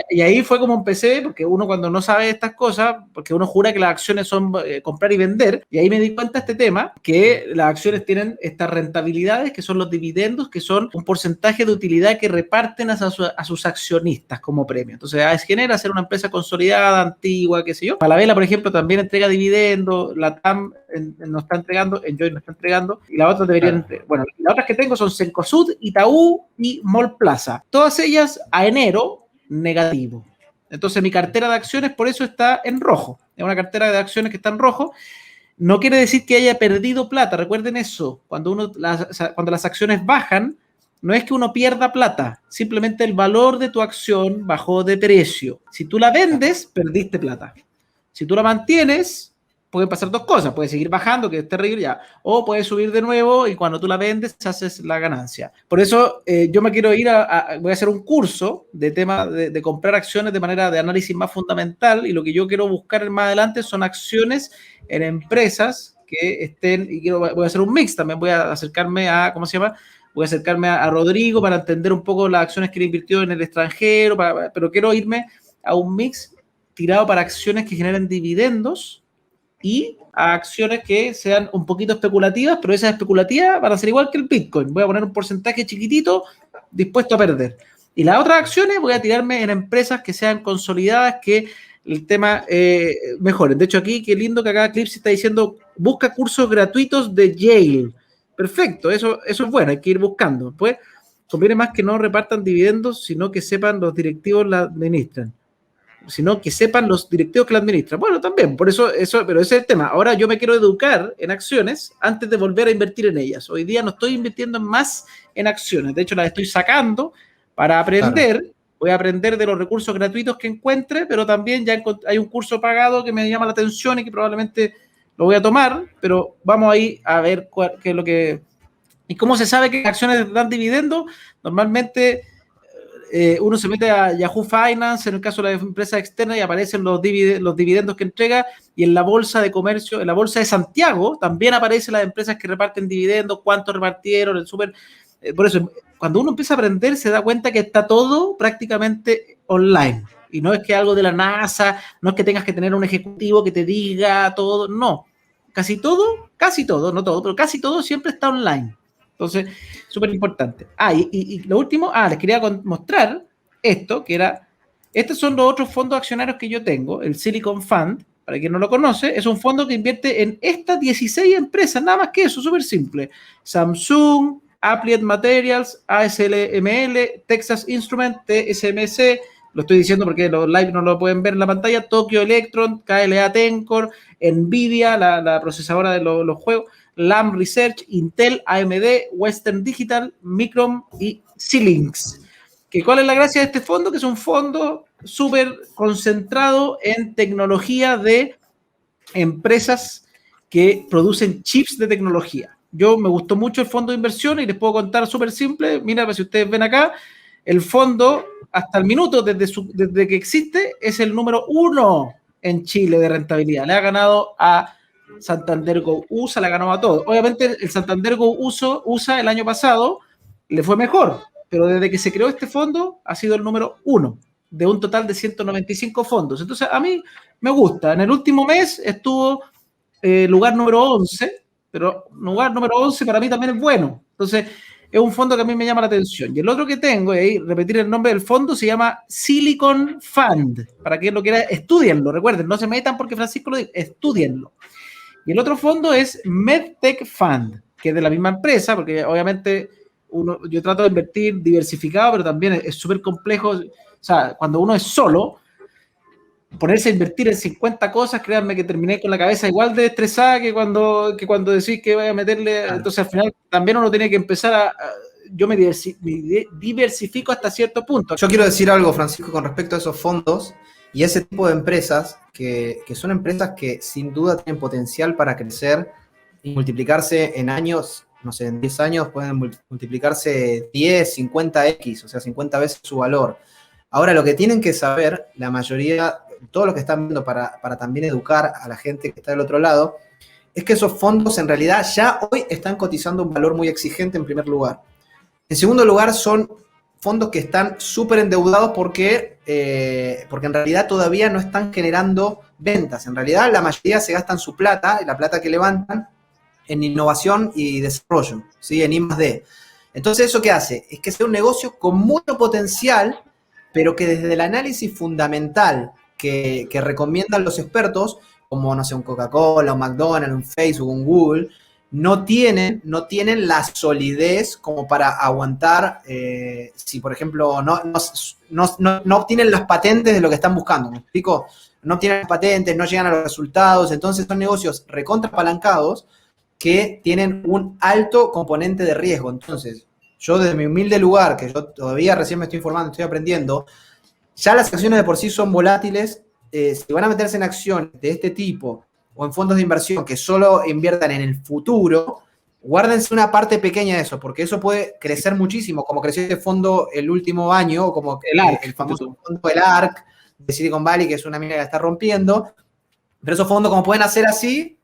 Y ahí fue como empecé, porque uno cuando no sabe estas cosas, porque uno jura que las acciones son comprar y vender, y ahí me di cuenta de este tema, que las acciones tienen estas rentabilidades, que son los dividendos, que son un porcentaje de utilidad que reparten a sus accionistas como premio. Entonces, AES-Gener, hacer una empresa consolidada, antigua, qué sé yo. Falabella, por ejemplo, también entrega dividendos, Latam no está entregando, Enjoy no está entregando, y las otras deberían entregar. Bueno, las otras que tengo son Cencosud, Itaú y Mall Plaza. Todas ellas a enero negativo. Entonces mi cartera de acciones por eso está en rojo. Es una cartera de acciones que está en rojo. No quiere decir que haya perdido plata. Recuerden eso. Cuando las acciones bajan, no es que uno pierda plata, simplemente el valor de tu acción bajó de precio. Si tú la vendes, perdiste plata. Si tú la mantienes, pueden pasar dos cosas. Puede seguir bajando, que es terrible ya, o puede subir de nuevo y cuando tú la vendes, haces la ganancia. Por eso yo me quiero ir voy a hacer un curso de tema de comprar acciones de manera de análisis más fundamental, y lo que yo quiero buscar más adelante son acciones en empresas que estén, y voy a hacer un mix también, voy a acercarme a, ¿cómo se llama? Voy a acercarme a Rodrigo para entender un poco las acciones que él invirtió en el extranjero, pero quiero irme a un mix tirado para acciones que generen dividendos y a acciones que sean un poquito especulativas, pero esas especulativas van a ser igual que el Bitcoin. Voy a poner un porcentaje chiquitito dispuesto a perder. Y las otras acciones voy a tirarme en empresas que sean consolidadas, que el tema mejoren. De hecho, aquí, qué lindo que acá Clipsy está diciendo, busca cursos gratuitos de Yale. Perfecto, eso es bueno, hay que ir buscando. Pues conviene más que no repartan dividendos, sino que sepan los directivos la administran. Sino que sepan los directivos que la administran. Bueno, también, por eso, pero ese es el tema. Ahora yo me quiero educar en acciones antes de volver a invertir en ellas. Hoy día no estoy invirtiendo más en acciones. De hecho, las estoy sacando para aprender. Claro. Voy a aprender de los recursos gratuitos que encuentre, pero también ya hay un curso pagado que me llama la atención y que probablemente lo voy a tomar, pero vamos ahí a ver qué es lo que... ¿Y cómo se sabe que acciones dan dividendos? Normalmente... uno se mete a Yahoo Finance, en el caso de las empresas externas, y aparecen los dividendos que entrega, y en la bolsa de comercio, en la bolsa de Santiago, también aparecen las empresas que reparten dividendos, cuántos repartieron, el súper. Por eso, cuando uno empieza a aprender, se da cuenta que está todo prácticamente online. Y no es que algo de la NASA, no es que tengas que tener un ejecutivo que te diga todo, no. Casi todo, no todo, pero casi todo siempre está online. Entonces, súper importante. Y lo último, les quería mostrar esto, que era, estos son los otros fondos accionarios que yo tengo, el Silicon Fund, para quien no lo conoce, es un fondo que invierte en estas 16 empresas, nada más que eso, súper simple. Samsung, Applied Materials, ASML, Texas Instruments, TSMC, lo estoy diciendo porque los live no lo pueden ver en la pantalla, Tokyo Electron, KLA Tencor, Nvidia, la procesadora de los juegos, Lam Research, Intel, AMD, Western Digital, Micron y Xilinx. ¿Cuál es la gracia de este fondo? Que es un fondo súper concentrado en tecnología de empresas que producen chips de tecnología. Me gustó mucho el fondo de inversión y les puedo contar súper simple. Mira, si ustedes ven acá, el fondo hasta el minuto, desde que existe, es el número 1 en Chile de rentabilidad. Le ha ganado a Santander Go USA, la ganó a todos. Obviamente el Santander Go USA el año pasado le fue mejor, pero desde que se creó este fondo ha sido el número 1 de un total de 195 fondos. Entonces a mí me gusta. En el último mes estuvo lugar número 11, pero lugar número 11 para mí también es bueno. Entonces es un fondo que a mí me llama la atención. Y el otro que tengo, y ahí repetir el nombre del fondo, se llama Silicon Fund. Para quien lo quiera, estudienlo, recuerden, no se metan porque Francisco lo dice, estudienlo. Y el otro fondo es MedTech Fund, que es de la misma empresa, porque obviamente yo trato de invertir diversificado, pero también es súper complejo. O sea, cuando uno es solo, ponerse a invertir en 50 cosas, créanme que terminé con la cabeza igual de estresada que cuando decís que voy a meterle. Entonces, al final, también uno tiene que empezar yo me diversifico hasta cierto punto. Yo quiero decir algo, Francisco, con respecto a esos fondos y ese tipo de empresas que son empresas que sin duda tienen potencial para crecer y multiplicarse en años, no sé, en 10 años pueden multiplicarse 10, 50x, o sea, 50 veces su valor. Ahora, lo que tienen que saber, la mayoría, todos los que están viendo para también educar a la gente que está del otro lado, es que esos fondos en realidad ya hoy están cotizando un valor muy exigente en primer lugar. En segundo lugar, son fondos que están súper endeudados porque en realidad todavía no están generando ventas. En realidad la mayoría se gastan su plata, la plata que levantan, en innovación y desarrollo, ¿sí? En I+D. Entonces, ¿eso qué hace? Es que sea un negocio con mucho potencial, pero que desde el análisis fundamental que recomiendan los expertos, como, no sé, un Coca-Cola, un McDonald's, un Facebook, un Google, no tienen la solidez como para aguantar, si por ejemplo no obtienen las patentes de lo que están buscando, ¿me explico? No obtienen las patentes, no llegan a los resultados, entonces son negocios recontrapalancados que tienen un alto componente de riesgo. Entonces, yo desde mi humilde lugar, que yo todavía recién me estoy informando, estoy aprendiendo, ya las acciones de por sí son volátiles. Si van a meterse en acciones de este tipo, o en fondos de inversión que solo inviertan en el futuro, guárdense una parte pequeña de eso, porque eso puede crecer muchísimo, como creció este fondo el último año, como el famoso fondo del ARK de Silicon Valley, que es una mina que la está rompiendo. Pero esos fondos, como pueden hacer así.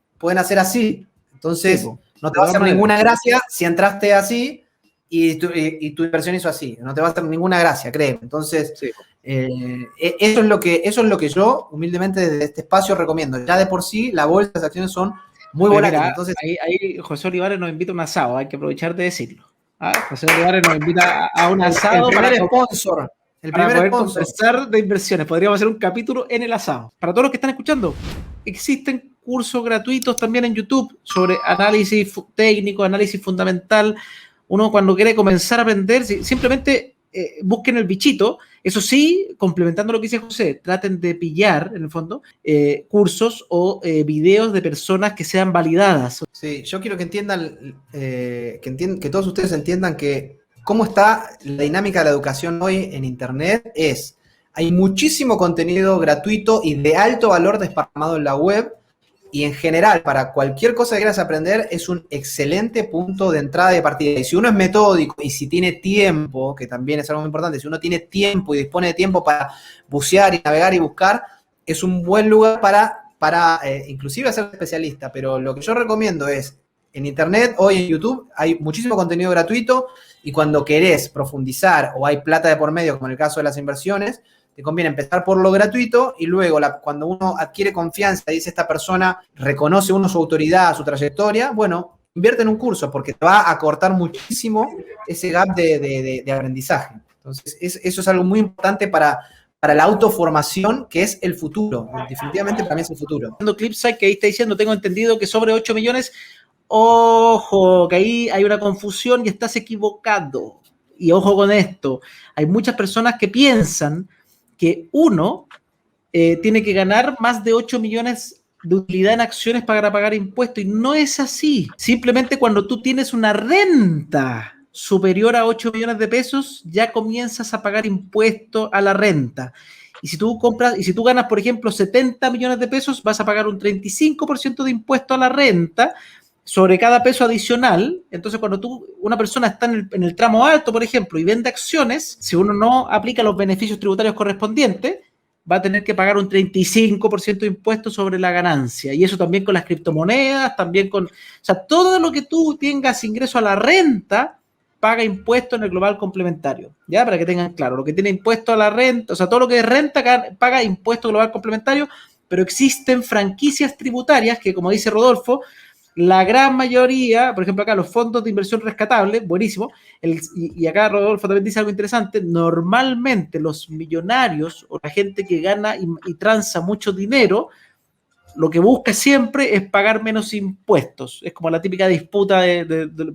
Entonces, no te va a hacer ninguna gracia si entraste así y tu inversión hizo así. No te va a hacer ninguna gracia, créeme. Entonces, eso es lo que yo, humildemente, desde este espacio recomiendo. Ya de por sí, la bolsa, las acciones son muy volátiles. Entonces, ahí José Olivares nos invita a un asado, hay que aprovechar de decirlo. José Olivares nos invita a un asado. El primer sponsor. Para poder conversar de inversiones. Podríamos hacer un capítulo en el asado. Para todos los que están escuchando, existen cursos gratuitos también en YouTube sobre análisis técnico, análisis fundamental. Uno cuando quiere comenzar a aprender, simplemente busquen el bichito. Eso sí, complementando lo que dice José, traten de pillar, en el fondo, cursos o videos de personas que sean validadas. Sí, yo quiero que entiendan, que todos ustedes entiendan que cómo está la dinámica de la educación hoy en Internet hay muchísimo contenido gratuito y de alto valor desparramado en la web, y en general, para cualquier cosa que quieras aprender, es un excelente punto de entrada y de partida. Y si uno es metódico y si tiene tiempo, que también es algo muy importante, si uno tiene tiempo y dispone de tiempo para bucear y navegar y buscar, es un buen lugar para inclusive ser especialista. Pero lo que yo recomiendo es, en Internet, hoy en YouTube, hay muchísimo contenido gratuito, y cuando querés profundizar o hay plata de por medio, como en el caso de las inversiones, te conviene empezar por lo gratuito, y luego cuando uno adquiere confianza y dice, esta persona reconoce su autoridad, su trayectoria, bueno, invierte en un curso, porque te va a cortar muchísimo ese gap de aprendizaje. Entonces, eso es algo muy importante para la autoformación, que es el futuro. Definitivamente para mí es el futuro. Clipside, que ahí está diciendo, tengo entendido que sobre 8 millones, ojo, que ahí hay una confusión y estás equivocado. Y ojo con esto, hay muchas personas que piensan que uno tiene que ganar más de 8 millones de utilidad en acciones para pagar impuestos, y no es así. Simplemente cuando tú tienes una renta superior a 8 millones de pesos, ya comienzas a pagar impuestos a la renta. Y si tú ganas, por ejemplo, 70 millones de pesos, vas a pagar un 35% de impuesto a la renta sobre cada peso adicional. Entonces, cuando una persona está en el tramo alto, por ejemplo, y vende acciones, si uno no aplica los beneficios tributarios correspondientes, va a tener que pagar un 35% de impuestos sobre la ganancia. Y eso también con las criptomonedas, o sea, todo lo que tú tengas ingreso a la renta, paga impuesto en el global complementario. Ya, para que tengan claro, lo que tiene impuesto a la renta, o sea, todo lo que es renta paga impuesto global complementario, pero existen franquicias tributarias que, como dice Rodolfo, la gran mayoría, por ejemplo acá los fondos de inversión rescatable, buenísimo, y acá Rodolfo también dice algo interesante, normalmente los millonarios o la gente que gana y transa mucho dinero, lo que busca siempre es pagar menos impuestos. Es como la típica disputa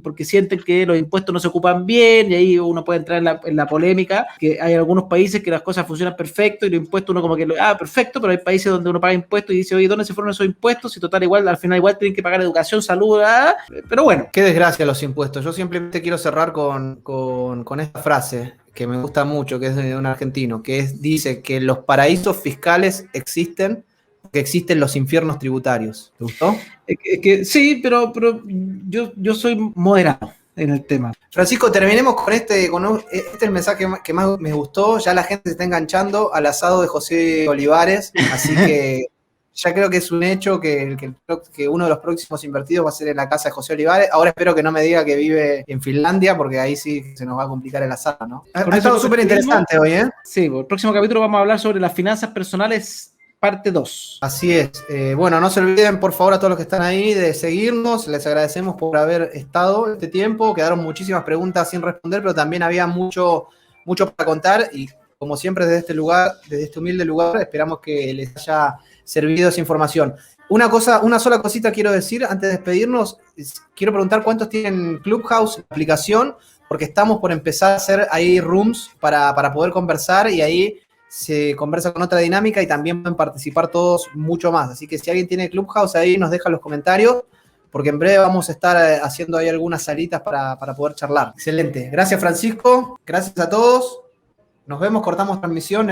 porque sienten que los impuestos no se ocupan bien, y ahí uno puede entrar en la polémica, que hay algunos países que las cosas funcionan perfecto y los impuestos uno como que, perfecto, pero hay países donde uno paga impuestos y dice, oye, ¿dónde se fueron esos impuestos? Y total, al final igual tienen que pagar educación, salud, pero bueno. Qué desgracia los impuestos. Yo simplemente quiero cerrar con esta frase que me gusta mucho, que es de un argentino, dice que los paraísos fiscales existen, que existen los infiernos tributarios. ¿Te gustó? Sí, pero yo soy moderado en el tema. Francisco, terminemos con este es el mensaje que más me gustó. Ya la gente se está enganchando al asado de José Olivares, así que ya creo que es un hecho que uno de los próximos invertidos va a ser en la casa de José Olivares. Ahora espero que no me diga que vive en Finlandia, porque ahí sí se nos va a complicar el asado, ¿no? Ha estado súper interesante hoy, ¿eh? Sí, por el próximo capítulo vamos a hablar sobre las finanzas personales, parte 2. Así es. Bueno, no se olviden, por favor, a todos los que están ahí, de seguirnos. Les agradecemos por haber estado este tiempo. Quedaron muchísimas preguntas sin responder, pero también había mucho para contar. Y como siempre, desde este humilde lugar, esperamos que les haya servido esa información. Una sola cosita quiero decir antes de despedirnos. Quiero preguntar cuántos tienen Clubhouse, la aplicación, porque estamos por empezar a hacer ahí rooms para poder conversar, y ahí se conversa con otra dinámica y también pueden participar todos mucho más. Así que si alguien tiene Clubhouse ahí, nos deja los comentarios, porque en breve vamos a estar haciendo ahí algunas salitas para poder charlar. Excelente. Gracias, Francisco. Gracias a todos. Nos vemos, cortamos transmisión.